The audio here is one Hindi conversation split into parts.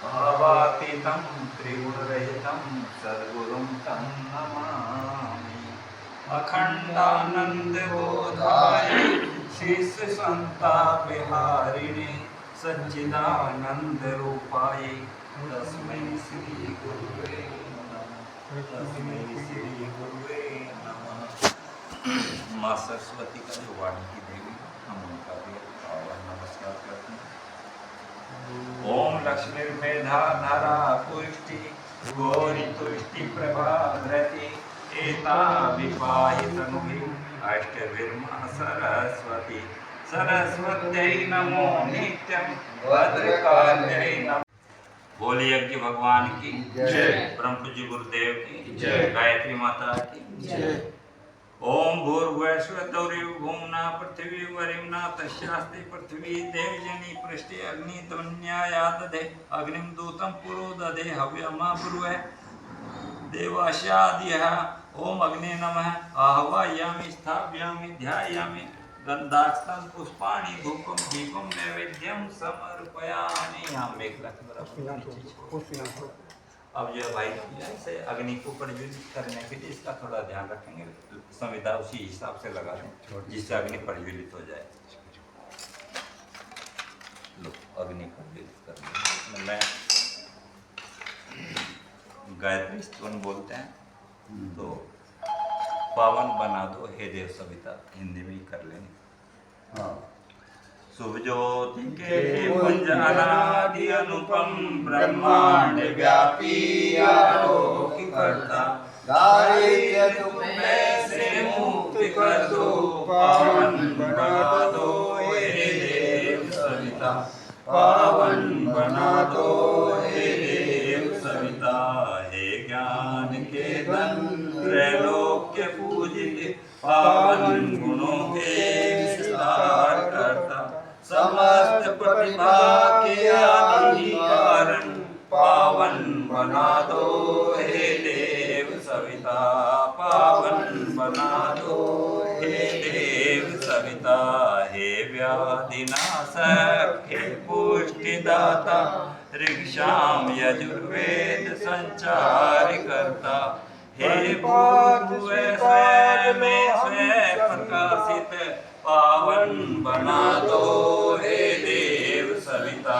भावातीतं त्रिगुणरहितं सद्गुरुं तं नमामि। अखंडानंदबोधाय शिष्यसंतापहारिणे सच्चिदानंदरूपाय तस्मै श्री गुरुवे नमः। तस्मै श्री गुरुवे नमः। माँ सरस्वती का जो वाणी की देवी, हम उनका भी पावन नमस्कार करते हैं। ओम लक्ष्मी मेधा धारा पुष्टि गौरी तुष्टि प्रभा धृति एता विपाहितनुहि अष्टविर्मा सरस्वती सरस्वत्यै नमो नित्यं भद्रकाल्यै नमः। बोलिए यज्ञ भगवान की जय, परम पूज्य गुरुदेव की जय, गायत्री माता की जय। ओम भूर्भुवस्सुर्दौर्यभूम्ना पृथिवी वरिम्ना तस्यास्ति पृथ्वी देवजनी पृष्ठे अग्नि त्वन्यायादधे अग्निं दूतं पुरोदधे हव्यमा ब्रुवे देवास्यादिह। ओम अग्ने नमः आह्वयामि स्थापयामि ध्यायामि गंधाक्षतं पुष्पाणि धूपं दीपं नैवेद्यं समर्पयामि। यहाँ मेघ अब जो भाई से अग्नि को प्रज्वलित करने के लिए इसका थोड़ा ध्यान रखेंगे, संविदा उसी हिसाब से लगा दें जिससे अग्नि प्रज्वलित हो जाए। लो अग्नि प्रज्वलित करने मैं गायत्री स्तवन बोलते हैं, तो पावन बना दो हे देव सविता, हिंदी में ही कर लेंगे। हाँ। शुभ ज्योति के पुंज अनादि अनुपम ब्रह्मांड व्यापी आलोककर्ता दारिद्र्य दुख में से मुक्ति कर दो, पावन बना दो हे देव सविता, पावन बना दो हे देव सविता। हे ज्ञान के धन त्रैलोक्य पूजित पावन गुणों के विस्तार करता समस्त प्रतिभा के आदि कारण पावन बना दो हे देव सविता, पावन बना दो हे देव सविता। हे व्याधिनाशक हे पुष्टिदाता ऋक्षाम यजुर्वेद संचार करता, हे भूत स्वयं में स्वयं प्रकाशित पावन बना दो हे देव सविता,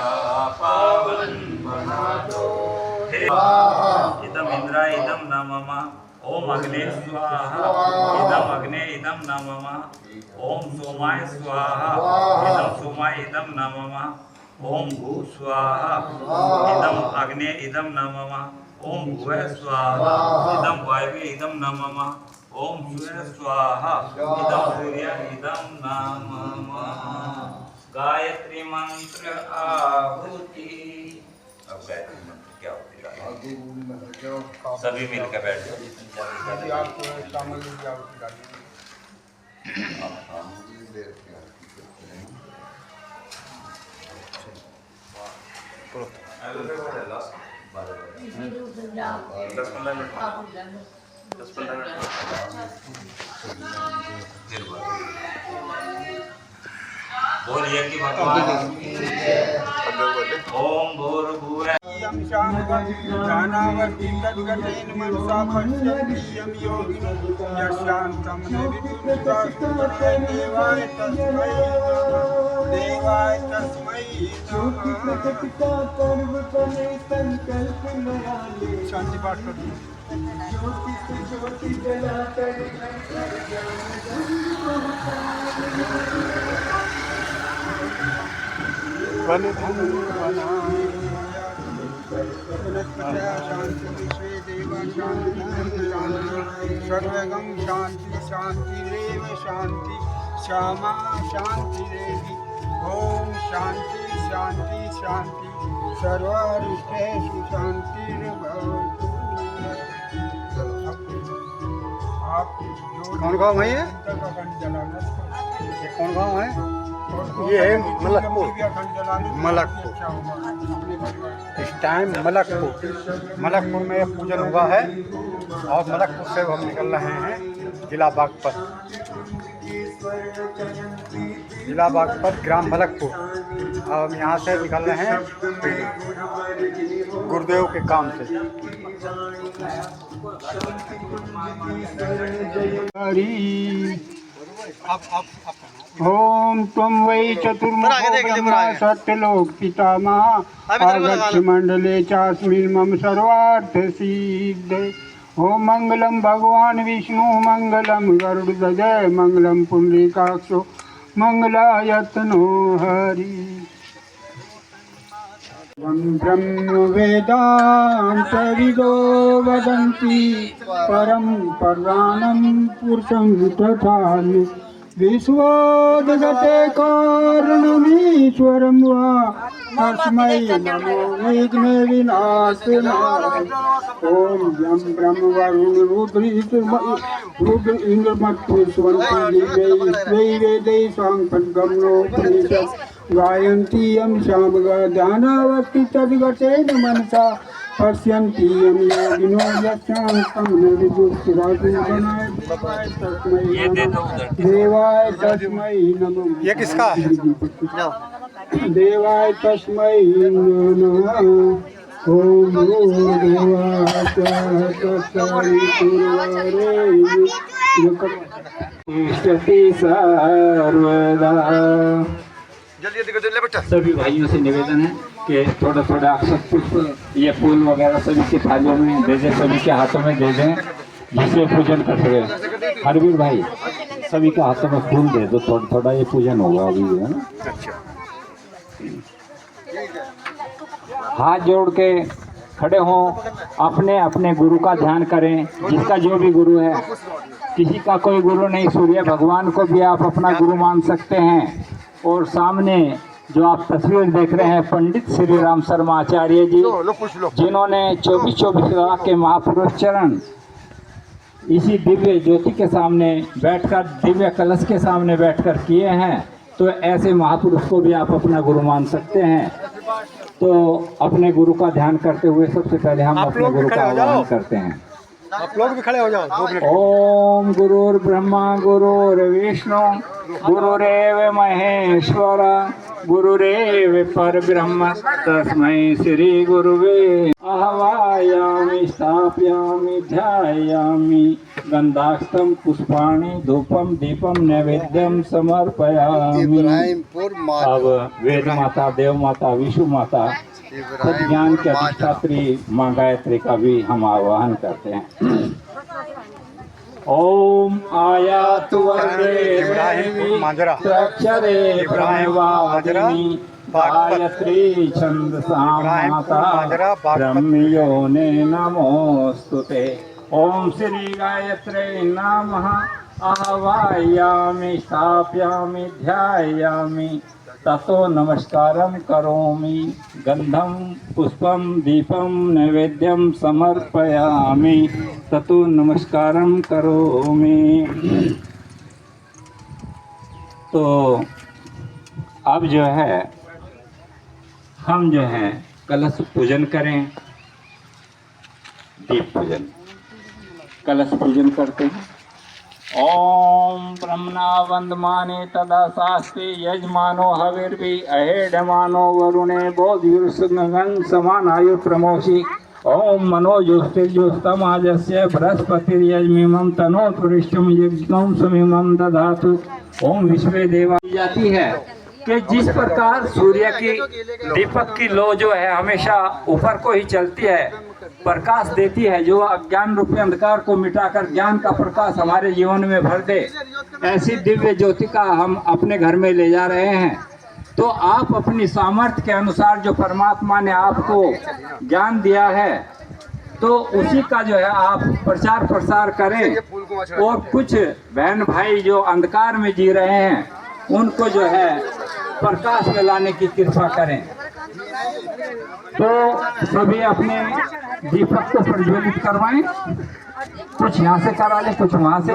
पावन बना दो हे। इदम इंद्राय इदम न मम ओम अग्ने स्वाहा इदम अग्ने इदम न मम ओम सोमाय स्वाहा इदम सोमाय इदम न मम ओम भू स्वाहा इदम अग्ने इदम न मम ओम भुवः स्वाहा इदम वायवे इदम न मम ओम सूर्य स्वाहा इदम सूर्य इदम नमः। गायत्री मंत्र आहुति। अब गायत्री मंत्र क्या होती है? सभी मिलकर बैठ जाओ। बोलिए कि भगवान ओम भूर्भुवः ज्ञानावर्ति तद्गतेन मनसा पश्यति यं योगिनो यशान्तं निर्विद्युतस्तुते देवाय तस्मै शांति पाठ करिए। सर्वगं शांति शांतिरेव शांति श्यामा शांतिरेवि। ओम शांति शांति शांति सर्वारिष्टेषु शांतिर्भवतु। आप कौन गाँव है ये कौन गाँव है? ये है मलकपुर। मलकपुर इस टाइम मलकपुर में पूजन हुआ है और मलकपुर से हम निकल रहे हैं जिला बागपत, ग्राम मलकपुर। हम यहाँ से निकल रहे हैं गुरुदेव के काम से। ओम त्वं वै चतुर्मुखो सत्यलोक पितामह आगच्छ मंडले चास्मिन् मम सर्वार्थ सिद्धे। ओम मंगलम भगवान विष्णु मंगलम गरुड़ध्वज मंगलम पुंडरीकाक्षो मंगलायतनो हरि। ब्रह्म वेदांत विदो वदन्ति परम पुराणं पुरुषं तथा विश्वोदगते कारणमीश्वरं वा तस्मै नमो विघ्न विनाशनाय। ओम यं ब्रह्म वरुण रुद्र इंद्रमत्पुष्पन्ति दिव्यै वेदैः साङ्गपद्गम्नोपनिषत् गायन्ति यं सामगादानावस्ति तद्गतेन मनसा पश्यन्ति यं योगिनो यस्यान्तं न विदुषराजनाय देवाय तस्मै नमः। ये किसका है? देवाय तस्मै नमः। ओम सर्वदा। सभी भाइयों से निवेदन है कि थोड़ा थोड़ा अक्षत पुष्प ये फूल वगैरह सभी के थालियों में दे दें, सभी के हाथों में दे दें जिससे पूजन कर सके। हरवीर भाई सभी के हाथों में फूल दे दो, थोड़ा थोड़ा ये पूजन होगा अभी, है ना। हाथ जोड़ के खड़े हों, अपने अपने गुरु का ध्यान करें, जिसका जो भी गुरु है। किसी का कोई गुरु नहीं, सूर्य भगवान को भी आप अपना गुरु मान सकते हैं। और सामने जो आप तस्वीर देख रहे हैं पंडित श्री राम शर्मा आचार्य जी, जिन्होंने 24 लाख के महापुरुष चरण इसी दिव्य ज्योति के सामने बैठकर, दिव्य कलश के सामने बैठकर किए हैं। तो ऐसे महापुरुष को भी आप अपना गुरु मान सकते हैं। तो अपने गुरु का ध्यान करते हुए सबसे पहले हम अपने गुरु का आह्वान करते हैं। आप लोग भी खड़े हो जाओ। ओम गुरुर्ब्रह्मा गुरुर्विष्णु गुरुरेव महेश्वर गुरुरेव परब्रह्म तस्मै श्री गुरुवे आह्वयामि स्थापयामि ध्यायामि गंधास्तम पुष्पाणि धूपम दीपम नैवेद्यम समर्पयामि। अब वेद माता, देव माता, विष्णु माता, सज्ञान के अधिष्ठात्री माँ गायत्री का भी हम आह्वान करते हैं। ओम आयातु वरदे अक्षरे ब्रह्मवादिनी गायत्री छंदसां माता ब्रह्मयोने नमोस्तुते। ओम श्री गायत्रे नमः। आह्वयामि स्थापयामि ध्यायामि ततो नमस्कारं करोमि गंधं पुष्पं दीपं नैवेद्यं समर्पयामि ततो नमस्कारं करोमि। तो अब जो है हम जो है कलश पूजन करें, दीप पूजन, कलश पूजन करते हैं। ओम ब्रह्मणा वंदमाने तदा शास्त्रे यजमानो हविर्भि अहेडमानो वरुणे बोधिर्गन समानायु प्रमोषि। ओम मनोजुष्टिजुस्तमाजस्य बृहस्पतिर्यजमिमं तनोतुरिष्टं यज्ञं समिमं दधातु। ओम विश्वे देवा जाती है कि जिस प्रकार सूर्य की दीपक की लौ जो है हमेशा ऊपर को ही चलती है, प्रकाश देती है, जो अज्ञान रूपी अंधकार को मिटाकर ज्ञान का प्रकाश हमारे जीवन में भर दे, ऐसी दिव्य ज्योति का हम अपने घर में ले जा रहे हैं। तो आप अपनी सामर्थ्य के अनुसार जो परमात्मा ने आपको ज्ञान दिया है, तो उसी का जो है आप प्रचार प्रसार करें। और कुछ बहन भाई जो अंधकार में जी रहे हैं, उनको जो है प्रकाश में लाने की कृपा करें। तो सभी अपने दीपक को प्रज्वलित करवाएं, कुछ यहाँ से करा लें, कुछ वहाँ से।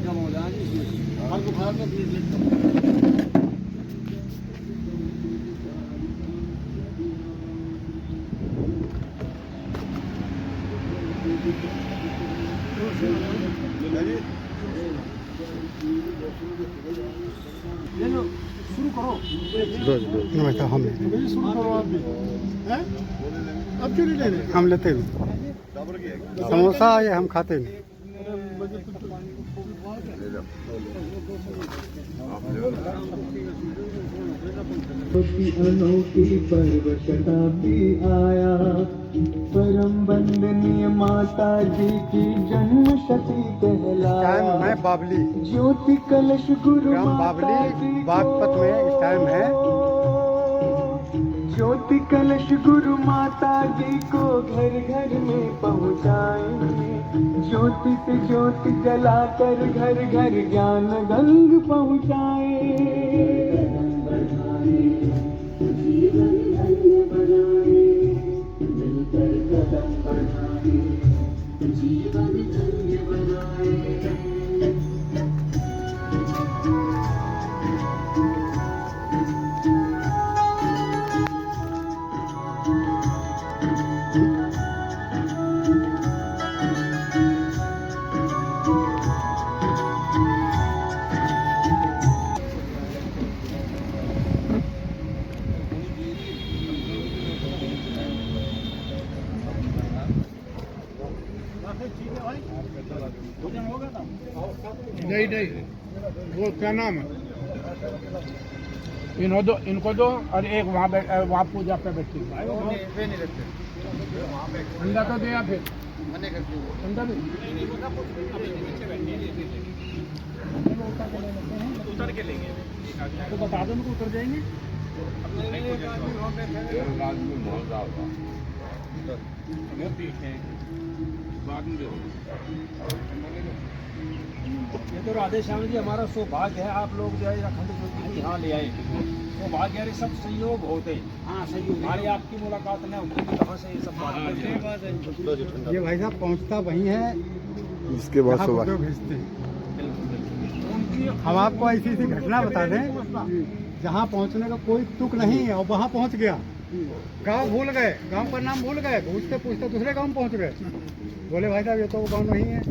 कम हो जाएगी हर बुखार में प्लेटलेट कम ले लो शुरू करो नमस्कार हम शुरू करो आप भी हैं अब क्यों नहीं ले रहे हम लेते हैं समोसा ये हम खाते नहीं अनोखी पर्वतता भी आया परम वंदनीय माता जी की जन्म शती कहलाया टाइम है बाबली ज्योति कलश गुरु ग्राम माता बाबली जी बागपत में इस टाइम है ज्योति कलश गुरु माता जी को घर घर में पहुँचाएंगे ज्योति से ज्योति जलाकर घर घर ज्ञान गंग पहुँचाए जीवन धन्य बनाए मिलकर कदम बढ़ाए जीवन धन्य बनाए नहीं नहीं वो क्या नाम है इनको दो और एक वहाँ पूजा पे बैठी अंडा तो दे या फिर अंडा भी उतर के लेंगे तो बता दो उनको उतर जाएंगे ये तो राधे श्याम जी हमारा सौभाग्य है आप लोग जो है अखंड ज्योति यहाँ ले आए सौभाग्य है सब संयोग होते हाँ संयोग हमारी आपकी मुलाकात न होती तो कहाँ से ये सब बात ये भाई साहब पहुँचता वही है इसके बाद भेजते हैं हम आपको ऐसी ऐसी घटना बता दें जहाँ पहुँचने का कोई तुक नहीं है और वहाँ पहुँच गया गांव भूल गए गांव का नाम भूल गए पूछते पूछते दूसरे गांव में पहुँच गए बोले भाई साहब ये तो गांव नहीं है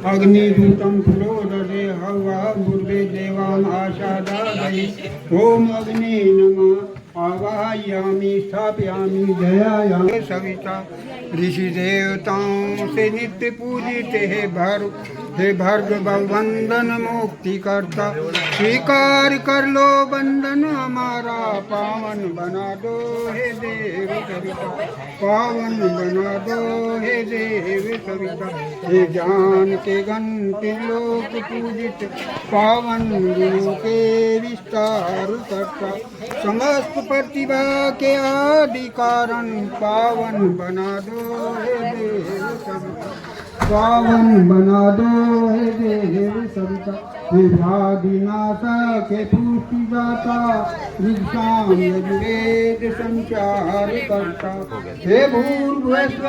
अग्निभूतं प्रोददे हवा गुरुवे देवान् आशादादयि ओम अग्ने नमः आवाहयामि स्थापयामि जयायामि सविता ऋषि देवताओं से नित्य पूजित हे भार्गव वंदन मुक्ति करता स्वीकार कर लो बंधन हमारा पावन बना दो हे देव सविता पावन बना दो हे देव सविता हे ज्ञान के घंटे लोक पूजित पावन गुरु के विस्तार करता समस्त प्रतिभा के आदि कारण पावन बना दो हे देव सविता पावन बना दो हे देव सविता हे व्याधिनाशक हे पुष्टि दाता ऋग्साम यजुर्वेद संचार करता हे भूर्भुवस्व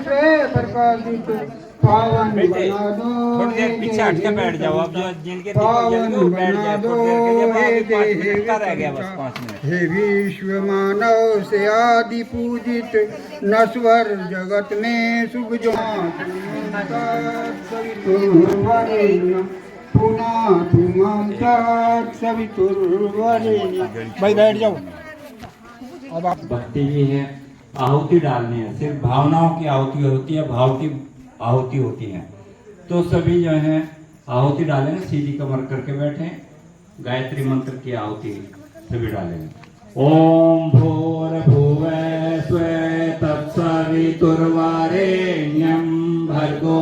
से प्रकाशित पावन बना दो थोड़ी देर पीछे हट के बैठ जाओ अब जो जिनके पावन बैठ बना जाए दो थोड़ी देर के लिए हे अभी 5 मिनट का रह गया बस देव 5 मिनट हे विश्व मानव से आदि पूजित नश्वर जगत में शुभ जो पुनः तुम भाई बैठ जाओ अब आप भक्ति भी है आहुति डालनी है सिर्फ भावनाओं की आहुति होती है भाव की आहुति होती है तो सभी जो है आहुति डालेंगे सीधी कमर करके बैठे गायत्री मंत्र की आहुति सभी डालेंगे ओम भूर्भुवः स्वः तत्सवितुर्वरेण्यं भर्गो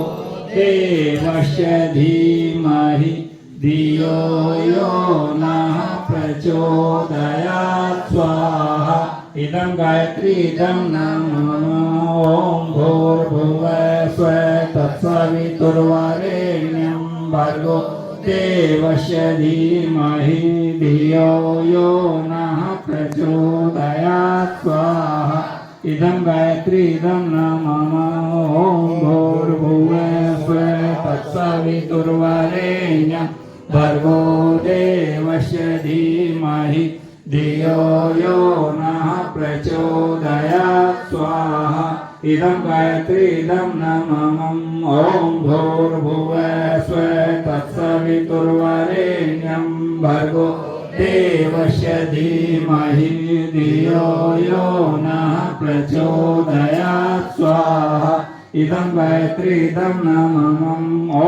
देवस्य धीमहि धियो यो नः प्रचोदयात् स्वाहा इदं गायत्री इदं नमो ओम भूर्भुवः स्वः तत्सवितुर्वरेण्यं भर्गो देवस्य धीमहि धियो यो नः प्रचोदयात् स्वाहा इदं गायत्री इदं नमः ओम भूर्भुवः स्वः तत्सवितुर्वरेण्यं भर्गो देवस्य धीमहि धियो यो नः प्रचोदयात् स्वाहा इदं गायत्री इदं नमः ॐ भूर्भुवः स्वः तत्सवितुर्वरेण्यं भर्गो देवस्य धीमहि धियो यो नः प्रचोदयात् स्वाहा इदं गायत्री इदं नमः ॐ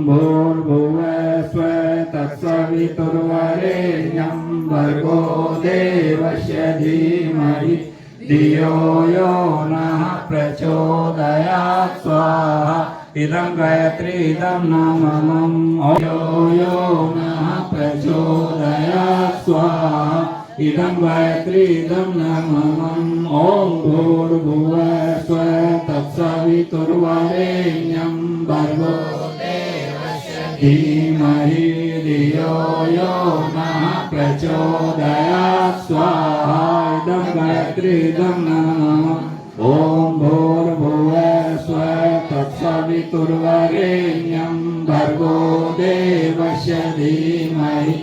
भूर्भुवः स्वः तत्सवितुर्वरेण्यं भर्गो देवस्य धीमहि धियो यो नः प्रचोदयात् स्वाहा इदं गायत्री इदं नमः ॐ यो नः प्रचोदयात् स्वाहा इदं गायत्री इदं नमः ॐ भूर्भुवः स्वः तत्सवितुर्वरेण्यं भर्गो देवस्य धीमहि धियो यो नः प्रचोदयात् स्वाहा इदं गायत्री इदं नमः ॐ भूर्भुवः स्वः तत्सवितुर्वरेण्यं भर्गो देवस्य धीमहि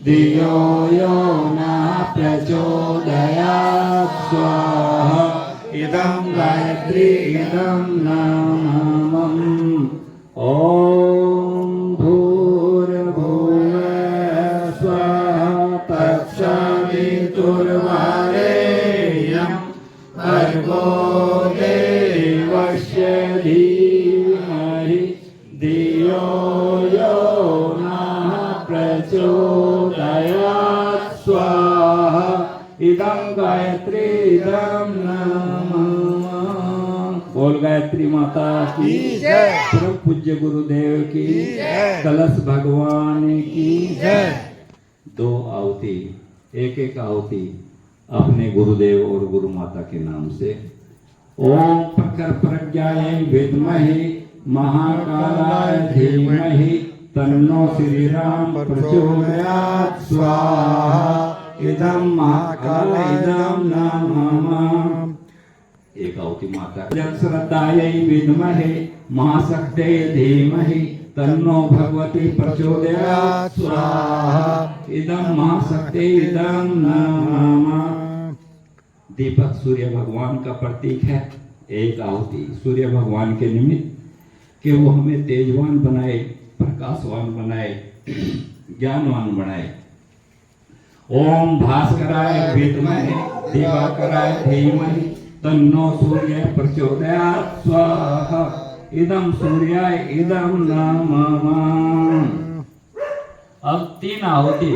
धियो यो नः प्रचोदयात् स्वाहा इदं गायत्री इदं नमः ॐ भूर्भुवः स्वः तत्सवितुर्वरेण्यं भर्गो देवस्य धीमहि धियो यो नः प्रचोदयात् स्वाहा इदं गायत्री इदं नमः। बोल गायत्री माता की जय, परम पूज्य गुरुदेव की जय, कलश भगवान की जय। दो आहुति, एक एक आहुति अपने गुरुदेव और गुरु माता के नाम से। ओम प्रखर प्रज्ञायै विद्महे महाकालाय धीमहि तन्नो श्री राम प्रचोदयात् स्वाहा इदं महाकालाय इदं नमः। एक आहुति माता जन श्रद्धायै विद्महे महाशक्त्यै धीमहि तन्नो भगवती प्रचोदयात् स्वाहा इदं महाशक्त्यै इदं नमः। दीपक सूर्य भगवान का प्रतीक है। एक आहुति सूर्य भगवान के निमित्त कि वो हमें तेजवान बनाए, प्रकाशवान बनाए, ज्ञानवान बनाए। ओम भास्कराय विद्महे दिवाकराय धीमहि तन्नो सूर्य प्रचोदयात् स्वाहा इदं सूर्याय इदं नमः। अब तीन आहुति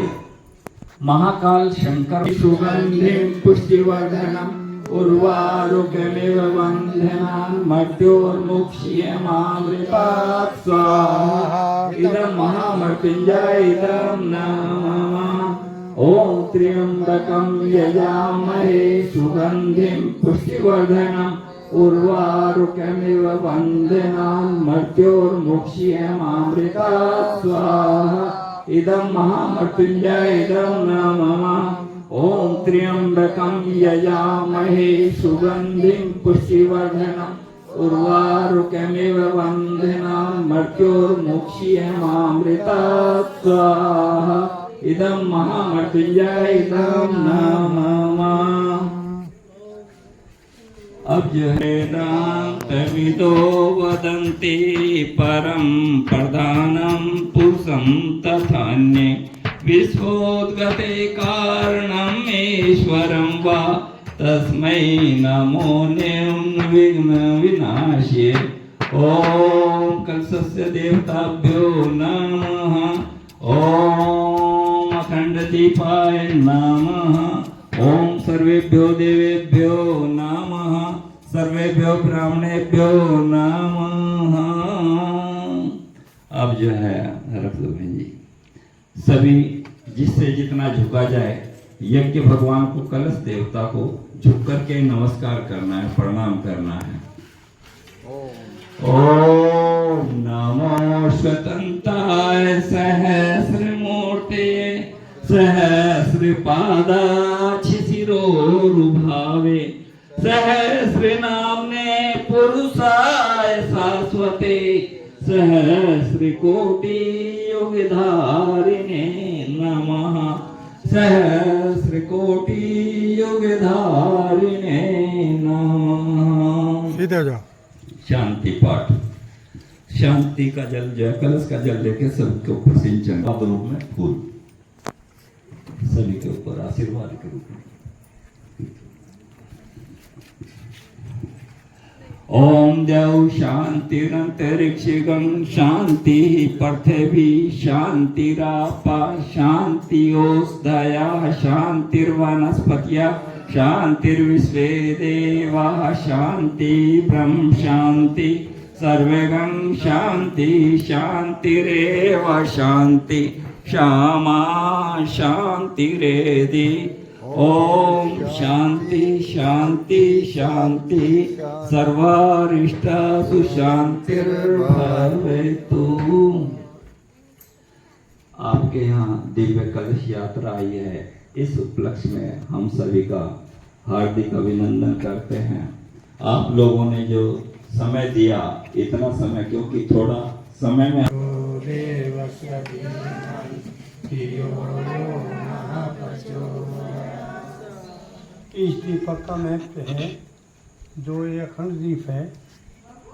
महाकाल शंकर सुगंधिं पुष्टिवर्धनम् उर्वारुकमिव बन्धनान् मर्त्योर्मुक्ष्यमामृतात् स्वाहा इदं महामृत्युञ्जय इदं नमः। ॐ त्र्यम्बकं यजामहे सुगन्धिं पुष्टिवर्धनम् उर्वारुकमिव बन्धनान् मर्त्योर्मुक्ष्यमामृतात् स्वाहा इदं महामृत्युञ्जय इदं नमः। ॐ त्र्यम्बकं यजामहे सुगन्धिं पुष्टिवर्धनम् उर्वारुकमिव बन्धनान् मर्त्योर्मुक्ष्यमामृतात् स्वाहा इदं महामृत्युञ्जय इदं नमः। अब जो वेदान्तविदो वदन्ति परं प्रधानं पुरुषं तथान्ये विश्वोद्गते कारणम् ईश्वरं वा तस्मै नमो निर्विघ्न विनाशे। ओम कलशस्य देवताभ्यो नमः। ओम अखंड दीपाय नमः। ओम सर्वेभ्यो देवेभ्यो नमः। सर्वेभ्यो ब्राह्मणेभ्यो नमः। अब जो है रख दो बहन जी, सभी जिससे जितना झुका जाए, यज्ञ भगवान को, कलश देवता को झुक करके नमस्कार करना है, प्रणाम करना है। ओम नमो स्वतंत्राय सहस्रमूर्ते सहस्रपादाच्छिशिरोरुभावे सहस्रनाम्ने पुरुषाय शाश्वते सहस्रकोटि युगधारिणे नमः सहस्रकोटि युगधारिणे नमः। सीधे जाओ। शांति पाठ। शांति का जल जो है कलश का जल लेके सबके ऊपर सिंचन का रूप में फूल सभी के ऊपर आशीर्वाद के रूप में। ओम देव शांतिरंतरिक्षिगं शांति पृथ्वी शांतिरापा शांतिओषधया शांतिर्वनस्पत्या शांतिर्विश्वे देवाः शांति ब्रह्म शांति सर्वगं शांति शांतिरेव शांति क्षमा शांतिरेधि। ओम शांति शांति शांति सर्वारिष्टासु शांतिर्भवेतु। आपके यहाँ दिव्य कलश यात्रा आई है, इस उपलक्ष्य में हम सभी का हार्दिक अभिनंदन करते हैं। आप लोगों ने जो समय दिया, इतना समय, क्योंकि थोड़ा समय में इस दीपक का महत्व है, जो ये अखंड दीप है,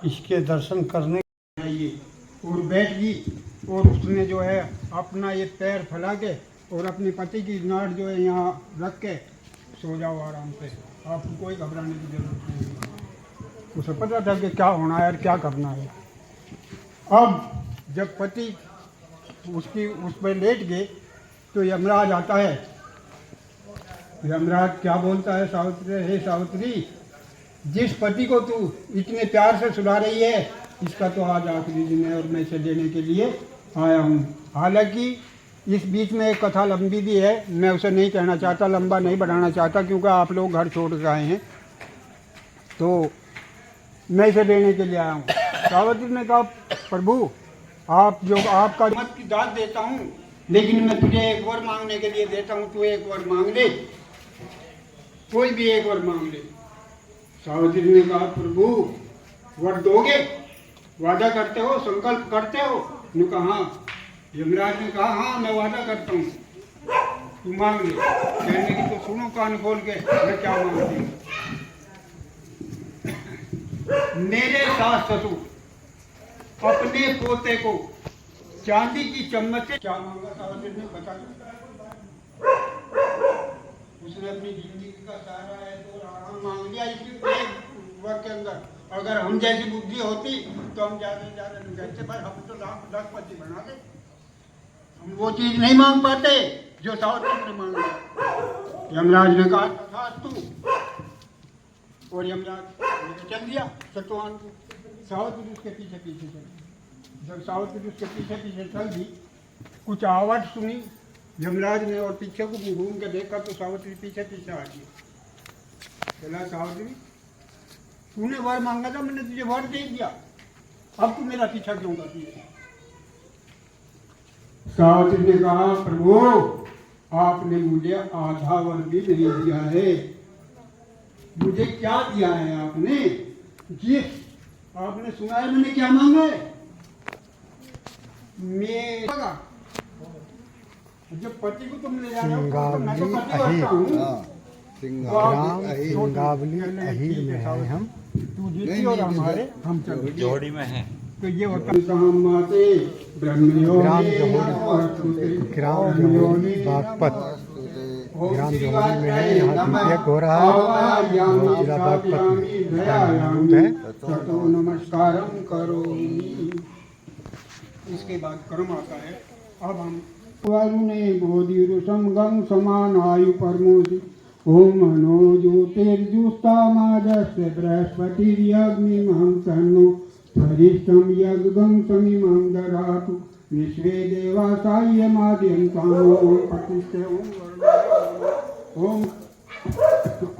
इसके दर्शन करने चाहिए और बैठ गई और उसने जो है अपना ये पैर फैला के और अपने पति की नाड़ जो है यहाँ रख के सो जाओ आराम से। आपको कोई घबराने की जरूरत नहीं है। उसे पता था कि क्या होना है और क्या करना है। अब जब पति उसकी उस पर लेट गए तो यमराज आता है। यमराज क्या बोलता है, सावित्री, हे सावित्री, जिस पति को तू इतने प्यार से सुला रही है, इसका तो आज आखिरी दिन है और मैं इसे लेने के लिए आया हूँ। हालांकि इस बीच में एक कथा लंबी भी है, मैं उसे नहीं कहना चाहता, लंबा नहीं बढ़ाना चाहता, क्योंकि आप लोग घर छोड़ के आए हैं, तो मैं इसे लेने के लिए आया हूँ। सावित्री ने कहा, प्रभु, आप जो आपका मत की दाद देता हूँ, लेकिन मैं तुझे एक वर मांगने के लिए देता हूँ, तू एक वर मांग ले, कोई भी एक वर मांग ले। सावित्री ने कहा, प्रभु, वर दोगे? वादा करते हो, संकल्प करते हो? ने कहा हाँ। यमराज ने कहा, हाँ मैं वादा करता हूँ, तू मांग ले। कहने की तो सुनो कान खोल के, मैं क्या मांगती हूँ। मेरे सास ससुर अपने पोते को चांदी की चम्मच से क्या मांगा? सावित्री ने बता। उसने अपनी जिंदगी का सारा है तो आराम मांग लिया इसी एक वर्ष के अंदर। अगर हम जैसी बुद्धि होती तो हम ज्यादा से ज्यादा नहीं कहते, भाई हम तो लाखपति बना दे। हम वो चीज नहीं मांग पाते जो सावित्री ने मांगा। यमराज ने कहा तू, और यमराज ने चल दिया सतवान को। सावित्री उसके पीछे पीछे चली। जब सावित्री उसके पीछे पीछे चल दी, कुछ आवाज सुनी यमराज ने और पीछे को घूम के देखा तो सावित्री पीछे पीछे आ गई। चला, सावित्री, तूने वर मांगा था, मैंने तुझे वर दे दिया, अब तू मेरा पीछा क्यों करती है? सावित्री ने कहा, प्रभु, आपने मुझे आधा वर भी नहीं दिया है। मुझे क्या दिया है आपने? जिस आपने सुना है मैंने क्या मांगा है? जब पति को तुम ले जा रहे हो तो मैं तो पति बनता हूँ। सिंगावली अहीर में है हम, तू जीती और हमारे हम चल जोड़ी में है। तो ये होता है ग्राम जोहरी बागपत, ग्राम जोहरी में है। यहाँ दीपक हो रहा है, जिला बागपत में है। नमस्कारम करो। इसके बाद कर्म आता है। अब हम वरुणे बोधि रुषम गंग समान आयु परमोदि ओम मनो ज्योतिर्जुष्टामाजस्य बृहस्पतिर्यग्निमहं तन्नो वरिष्ठं यज्ञं समिमं ददातु विश्वे देवा सायमाद्यन्तानो प्रतिष्ठे ओम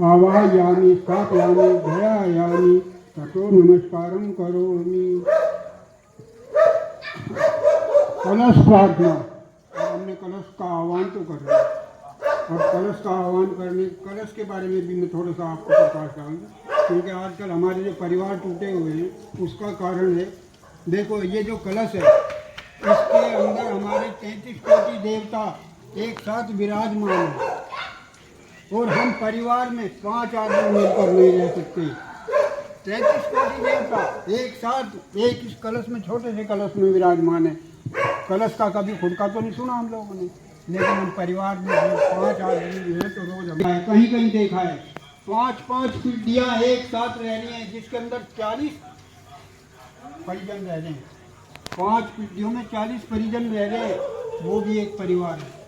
आवाहयामि स्थापयामि ध्यायामि ततो नमस्कारं करोमि। कलश प्रार्थना। हमने कलश का आह्वान तो कर रहे हैं, और कलश का आह्वान करने, कलश के बारे में भी मैं थोड़ा सा आपको प्रकाश डालूंगा, क्योंकि आजकल हमारे जो परिवार टूटे हुए हैं उसका कारण है देखो ये जो कलश है इसके अंदर हमारे 33 कोटि देवता एक साथ विराजमान हैं और हम परिवार में 5 आदमी मिलकर नहीं रह सकते। 33 कोटि देवता एक साथ एक इस कलश में, छोटे से कलश में विराजमान है। कलश का कभी खुद का तो नहीं सुना हम लोगों ने, लेकिन हम परिवार में 5 आदमी हैं तो रोज कहीं कहीं देखा है 5-5 पीढ़ियाँ एक साथ रह रही हैं जिसके अंदर 40 परिजन रह रहे हैं। 5 पीढ़ियों में 40 परिजन रह रहे हैं, वो भी एक परिवार है।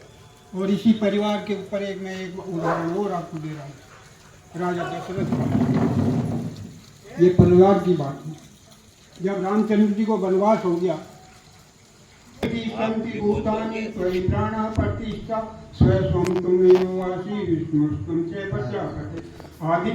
और इसी परिवार के ऊपर मैं एक उदाहरण और आपको दे रहा हूँ। राजा दशरथ का ये परिवार की बात है। जब रामचंद्र जी को वनवास हो गया, इंद्राणा प्रतिष्ठा स्वयं तुम विष्णु प्रजापति आदि